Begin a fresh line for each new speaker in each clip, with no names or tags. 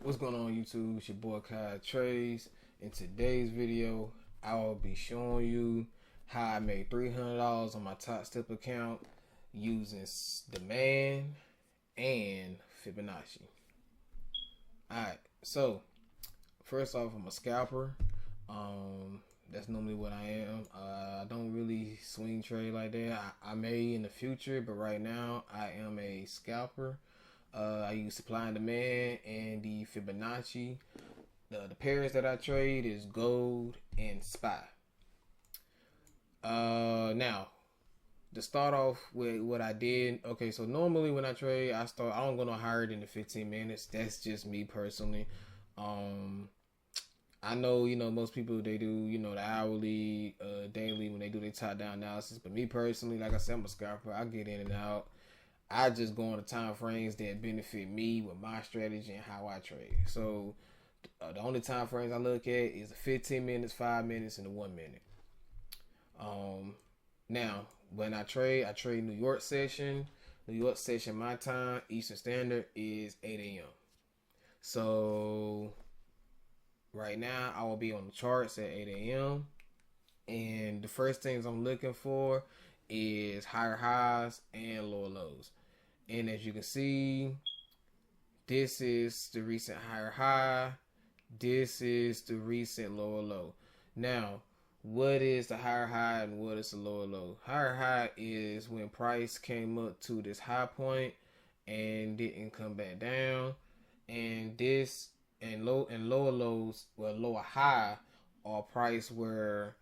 What's going on YouTube? It's your boy Kai Trades. In today's video, I will be showing you how I made $300 on my topstep account using demand and Fibonacci. Alright, so first off, I'm a scalper. That's normally what I am. I don't really swing trade like that. I may in the future, but right now I am a scalper. I use supply and demand and the Fibonacci. The pairs that I trade is gold and SPY. Now, to start off with what I did, okay, so normally when I trade, I don't go no higher than the 15 minutes. That's just me personally. I know, most people, they do, the hourly, daily when they do their top down analysis. But me personally, like I said, I'm a scalper. I get in and out. I just go on the time frames that benefit me with my strategy and how I trade. So the only time frames I look at is the 15 minutes, 5 minutes, and the 1 minute. Now, when I trade New York session. New York session, my time, Eastern Standard, is 8 a.m. So right now, I will be on the charts at 8 a.m. And the first things I'm looking for is higher highs and lower lows. And as you can see, this is the recent higher high. This is the recent lower low. Now, what is the higher high and what is the lower low? Higher high is when price came up to this high point and didn't come back down. And this and lower lows, well, lower high are price where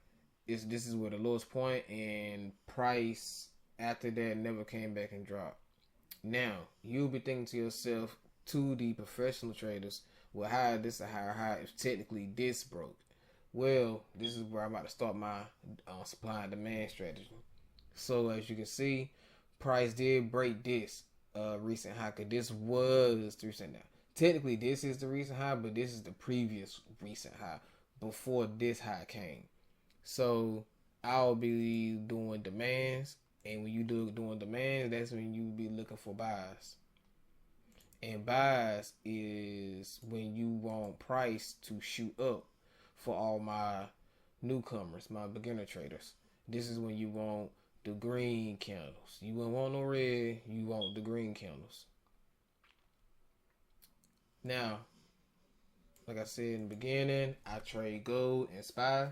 this is where the lowest point, and price after that never came back and dropped. Now, you'll be thinking to yourself, to the professional traders, well, how is this a higher high if technically this broke? Well, this is where I'm about to start my supply and demand strategy. So as you can see, price did break this recent high, because this was the recent high. Technically, this is the recent high, but this is the previous recent high before this high came. So I'll be doing demands, and when you doing demands, that's when you be looking for buys. And buys is when you want price to shoot up for all my newcomers, my beginner traders. This is when you want the green candles. You won't want no red, you want the green candles. Now, like I said in the beginning, I trade gold and SPY.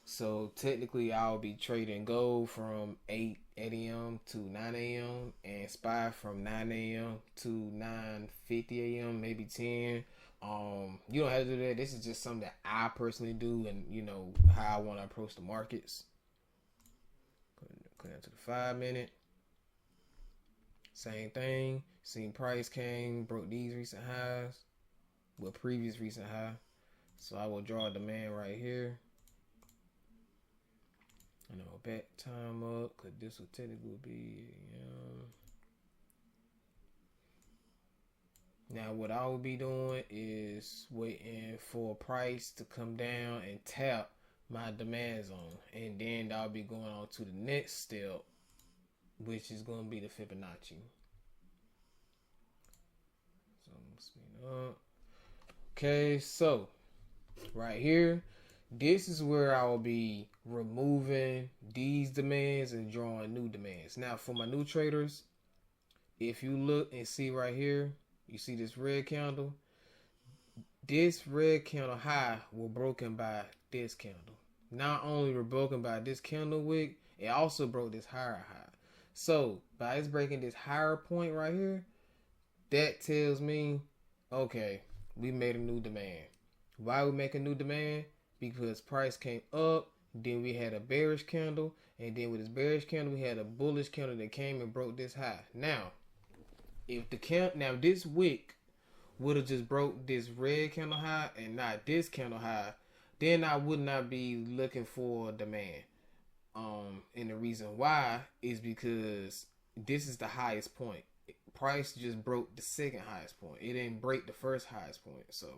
So technically, I'll be trading gold from 8 a.m. to 9 a.m. and SPY from 9 a.m. to 9:50 a.m. maybe 10. You don't have to do that. This is just something that I personally do, and how I want to approach the markets. Go down to the 5 minute. Same thing. Seen price came, broke these recent highs, with previous recent high. So I will draw a demand right here. I know, back time up, because this will technically be, Now, what I will be doing is waiting for price to come down and tap my demand zone. And then I'll be going on to the next step, which is going to be the Fibonacci. So, I'm going to speed up. Okay, so, right here, this is where I will be removing these demands and drawing new demands. Now, for my new traders, if you look and see right here, you see this red candle. This red candle high was broken by this candle. Not only were broken by this candle wick, it also broke this higher high. So, by it's breaking this higher point right here, that tells me, okay, we made a new demand. Why we make a new demand? Because price came up, then we had a bearish candle, and then with this bearish candle, we had a bullish candle that came and broke this high. Now, if this wick would have just broke this red candle high and not this candle high, then I would not be looking for demand. And the reason why is because this is the highest point. Price just broke the second highest point. It didn't break the first highest point. So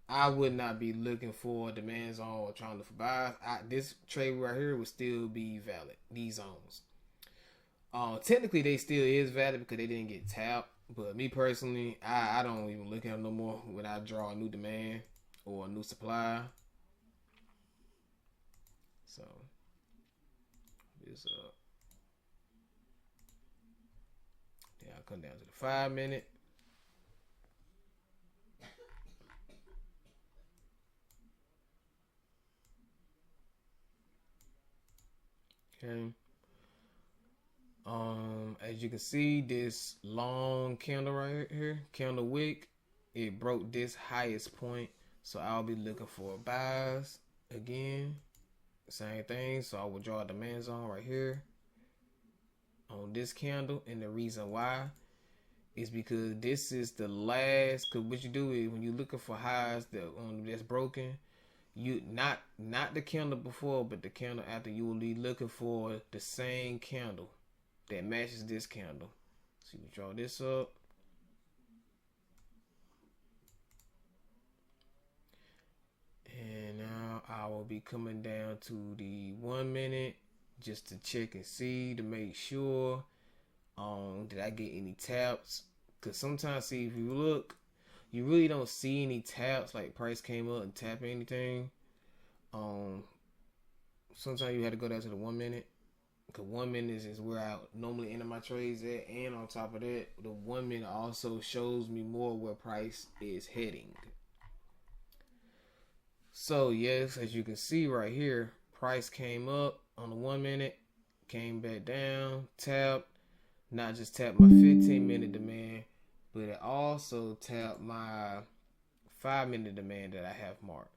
I would not be looking for demand zone or trying to look for buys. This trade right here would still be valid. These zones. Technically, they still is valid because they didn't get tapped. But me personally, I don't even look at them no more when I draw a new demand or a new supply. So this then I come down to the 5 minute. Okay. As you can see, this long candle right here, candle wick, it broke this highest point. So I'll be looking for buys again. Same thing. So I will draw a demand zone right here on this candle, and the reason why is because this is the last. Cause what you do is when you're looking for highs that's broken, you not the candle before, but the candle after, you will be looking for the same candle that matches this candle. So you draw this up. And now I will be coming down to the 1 minute just to check and see to make sure did I get any taps. Cause sometimes, see, if you look, you really don't see any taps, like price came up and tap anything. Sometimes you have to go down to the 1 minute. Cause 1 minute is where I normally enter my trades at, and on top of that, the 1 minute also shows me more where price is heading. So yes, as you can see right here, price came up on the 1 minute, came back down, tapped, not just tapped my 15-minute demand, but it also tapped my 5-minute demand that I have marked.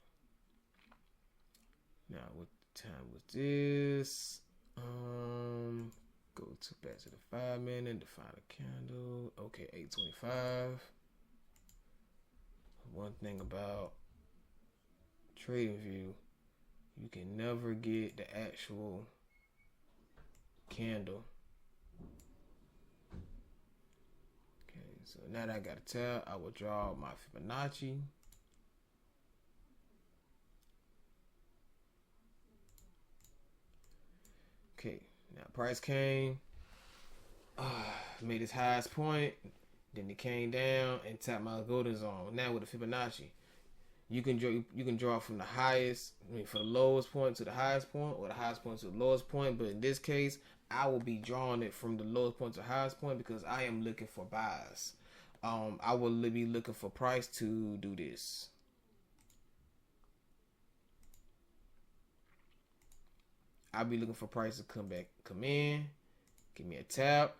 Now what time was this? Go to back to the 5 minute to find a candle. Okay, 8:25. One thing about trading view, you can never get the actual candle. Okay, so now that I got a tab, I will draw my Fibonacci. Okay, now price came, made its highest point, then it came down and tapped my golden zone. Now with the Fibonacci, you can draw from the highest, from the lowest point to the highest point, or the highest point to the lowest point. But in this case, I will be drawing it from the lowest point to the highest point because I am looking for buys. I will be looking for price to do this. I'll be looking for price to come in, give me a tap,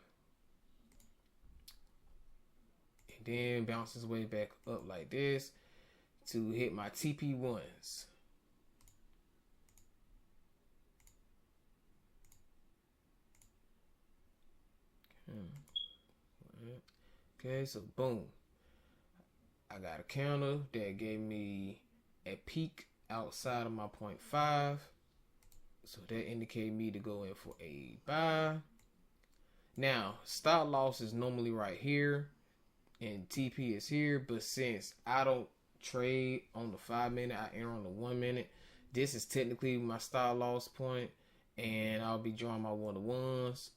and then bounce his way back up like this to hit my TP1s. Okay, so boom. I got a counter that gave me a peak outside of my 0.5. So that indicated me to go in for a buy. Now, stop loss is normally right here and TP is here, but since I don't trade on the 5 minute, I enter on the 1 minute. This is technically my stop loss point, and I'll be drawing my 1-to-1s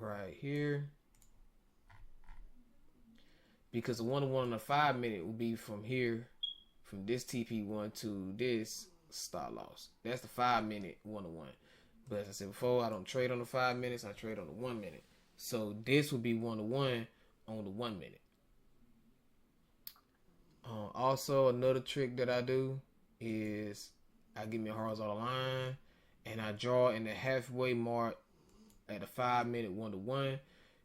right here. Because the 1-to-1 on the 5 minute will be from here, from this TP1 to this stop loss. That's the 5 minute 1-to-1. But as I said before, I don't trade on the 5 minutes, I trade on the 1 minute. So this will be 1-to-1 on the 1 minute. Also, another trick that I do is I give me a horizontal line and I draw in the halfway mark at the 5 minute 1-to-1.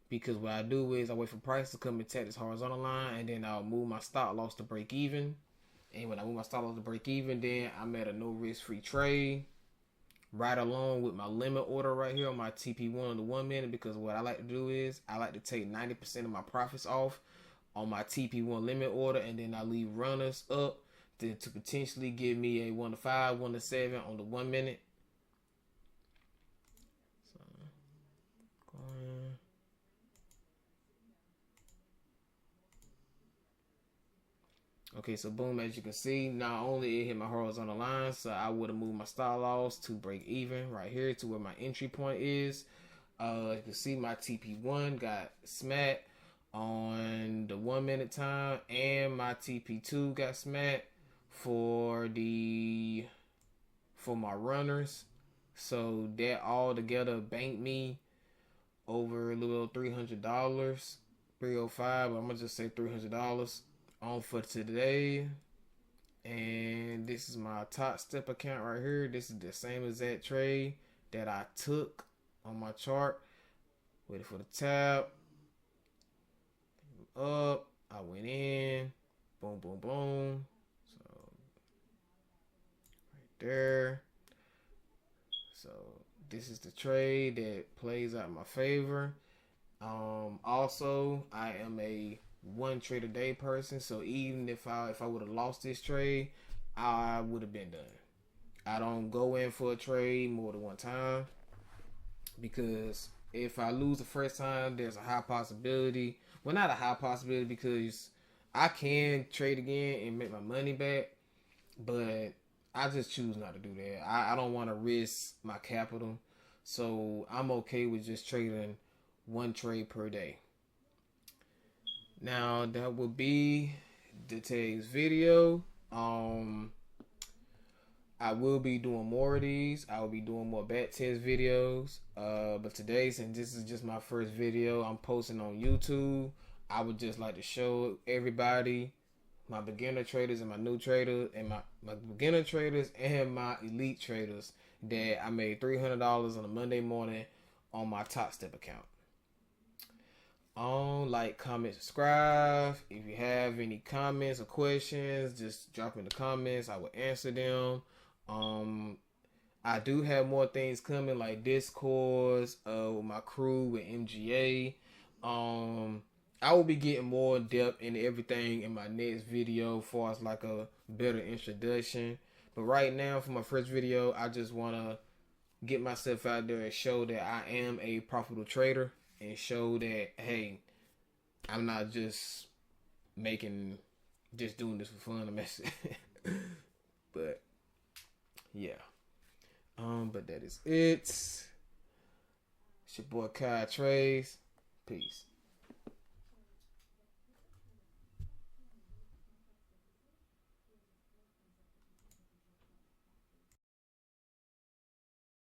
Because what I do is I wait for price to come and tap this horizontal line, and then I'll move my stop loss to break even. And when I move my stop loss to break even, then I'm at a no risk free trade. Right along with my limit order right here on my TP1 on the 1 minute, because what I like to do is I like to take 90% of my profits off on my TP1 limit order, and then I leave runners up to potentially give me a 1-to-5, 1-to-7 on the 1 minute. So, okay, so boom, as you can see, not only it hit my horizontal line, so I would have moved my stop loss to break even right here to where my entry point is. You can see my TP1 got smacked on the 1 minute time, and my TP2 got smacked for my runners. So that all together banked me over a little $300, $305. But I'm gonna just say $300 on for today. And this is my topstep account right here. This is the same exact trade that I took on my chart. Waited for the tab. Up. I went in. Boom, boom, boom. So right there. So this is the trade that plays out in my favor. Also, I am a one trade a day person, so even if I would have lost this trade, I would have been done. I don't go in for a trade more than one time, because if I lose the first time, there's a high possibility. Well, not a high possibility, because I can trade again and make my money back, but I just choose not to do that. I don't want to risk my capital, so I'm okay with just trading one trade per day. Now that will be today's video. I will be doing more of these. I will be doing more back test videos. But today, since this is just my first video I'm posting on YouTube, I would just like to show everybody, my beginner traders and my new traders, and my beginner traders and my elite traders, that I made $300 on a Monday morning on my topstep account. Like, comment, subscribe. If you have any comments or questions, just drop in the comments. I will answer them. I do have more things coming, like Discords with my crew with MGA. I will be getting more depth into everything in my next video, as far as like a better introduction. But right now, for my first video, I just want to get myself out there and show that I am a profitable trader, and show that, hey, I'm not just doing this for fun. But yeah. But that is it. It's your boy Kai Trades. Peace.